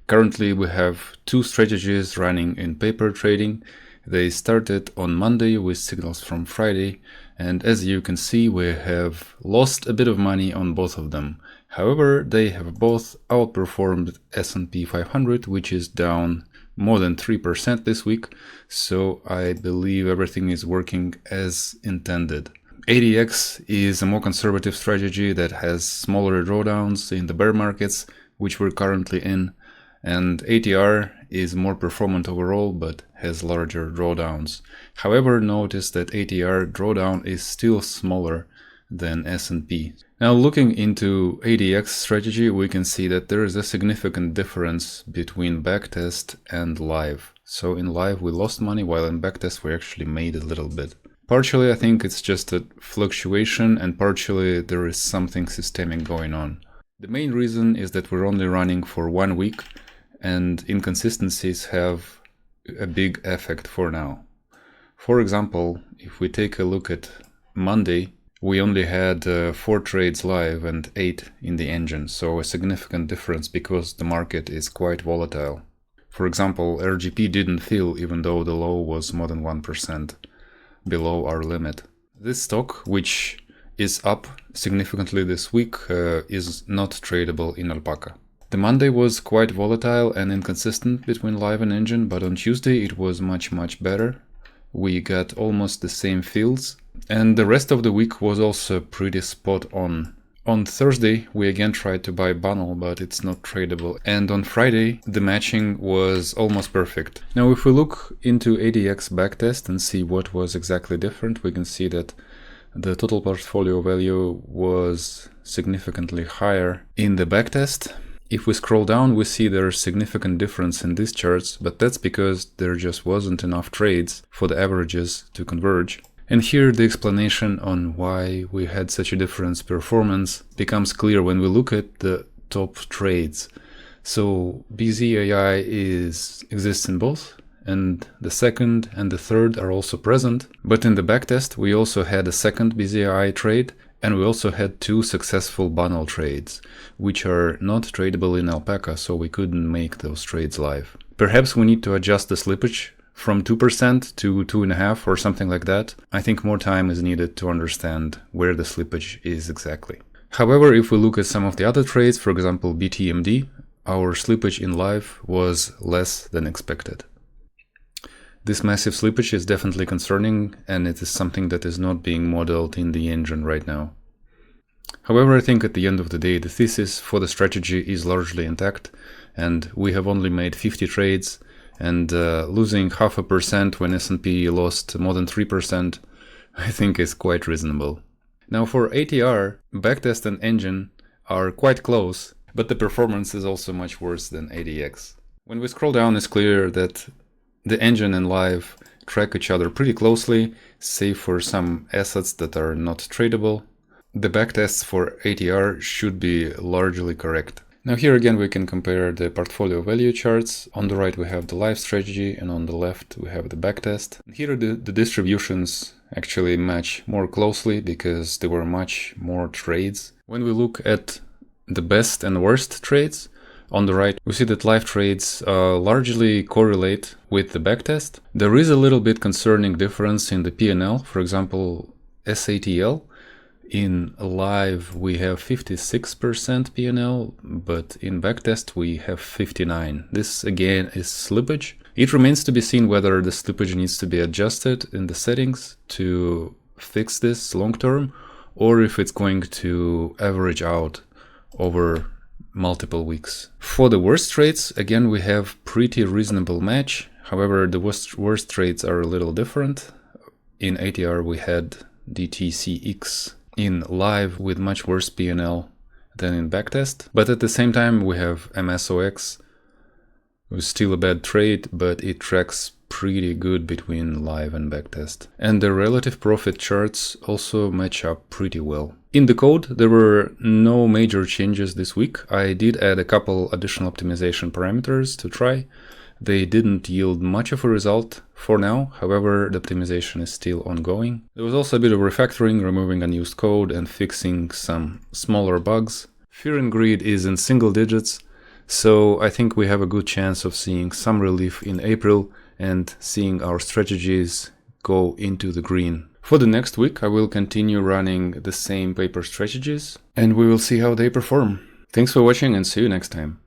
Currently we have two strategies running in paper trading. They started on Monday with signals from Friday, and as you can see we have lost a bit of money on both of them. However, they have both outperformed S&P 500, which is down more than 3% this week, so I believe everything is working as intended. ADX is a more conservative strategy that has smaller drawdowns in the bear markets, which we're currently in, and ATR is more performant overall but has larger drawdowns. However, notice that ATR drawdown is still smaller than S&P. Now looking into ADX strategy, we can see that there is a significant difference between backtest and live. So in live we lost money, while in backtest we actually made a little bit. Partially I think it's just a fluctuation, and partially there is something systemic going on. The main reason is that we're only running for 1 week, and inconsistencies have a big effect for now. For example, if we take a look at Monday, we only had 4 trades live and 8 in the engine, so a significant difference because the market is quite volatile. For example, RGP didn't fill even though the low was more than 1% below our limit. This stock, which is up significantly this week, is not tradable in Alpaca. The Monday was quite volatile and inconsistent between live and engine, but on Tuesday it was much better. We got almost the same fields, and the rest of the week was also pretty spot on. On Thursday we again tried to buy Bunnel, but it's not tradable, and on Friday the matching was almost perfect. Now if we look into ADX backtest and see what was exactly different, we can see that the total portfolio value was significantly higher in the backtest. If we scroll down, we see there's significant difference in these charts, but that's because there just wasn't enough trades for the averages to converge. And here the explanation on why we had such a difference performance becomes clear when we look at the top trades. So BZAI exists in both, and the second and the third are also present. But in the backtest we also had a second BZAI trade, and we also had 2 successful Bunnel trades, which are not tradable in Alpaca, so we couldn't make those trades live. Perhaps we need to adjust the slippage from 2% to 2.5% or something like that. I think more time is needed to understand where the slippage is exactly. However, if we look at some of the other trades, for example BTMD, our slippage in live was less than expected. This massive slippage is definitely concerning, and it is something that is not being modeled in the engine right now. However, I think at the end of the day the thesis for the strategy is largely intact, and we have only made 50 trades, and losing 0.5% when S&P lost more than 3% I think is quite reasonable. Now for ATR, backtest and engine are quite close, but the performance is also much worse than ADX. When we scroll down, it's clear that the engine and live track each other pretty closely, save for some assets that are not tradable. The backtests for ATR should be largely correct. Now here again we can compare the portfolio value charts. On the right we have the live strategy, and on the left we have the backtest. Here the distributions actually match more closely because there were much more trades. When we look at the best and worst trades, on the right, we see that live trades largely correlate with the backtest. There is a little bit concerning difference in the P&L. For example, SATL. In live we have 56% P&L, but in backtest we have 59%. This again is slippage. It remains to be seen whether the slippage needs to be adjusted in the settings to fix this long term, or if it's going to average out over multiple weeks. For the worst trades, again we have pretty reasonable match. However, the worst trades are a little different. In ATR we had DTCX in live with much worse P&L than in backtest, but at the same time we have MSOX, who's still a bad trade, but it tracks pretty good between live and backtest. And the relative profit charts also match up pretty well. In the code, there were no major changes this week. I did add a couple additional optimization parameters to try. They didn't yield much of a result for now, however the optimization is still ongoing. There was also a bit of refactoring, removing unused code and fixing some smaller bugs. Fear and greed is in single digits, So I think we have a good chance of seeing some relief in April and seeing our strategies go into the green. For the next week, I will continue running the same paper strategies and we will see how they perform. Thanks for watching and see you next time.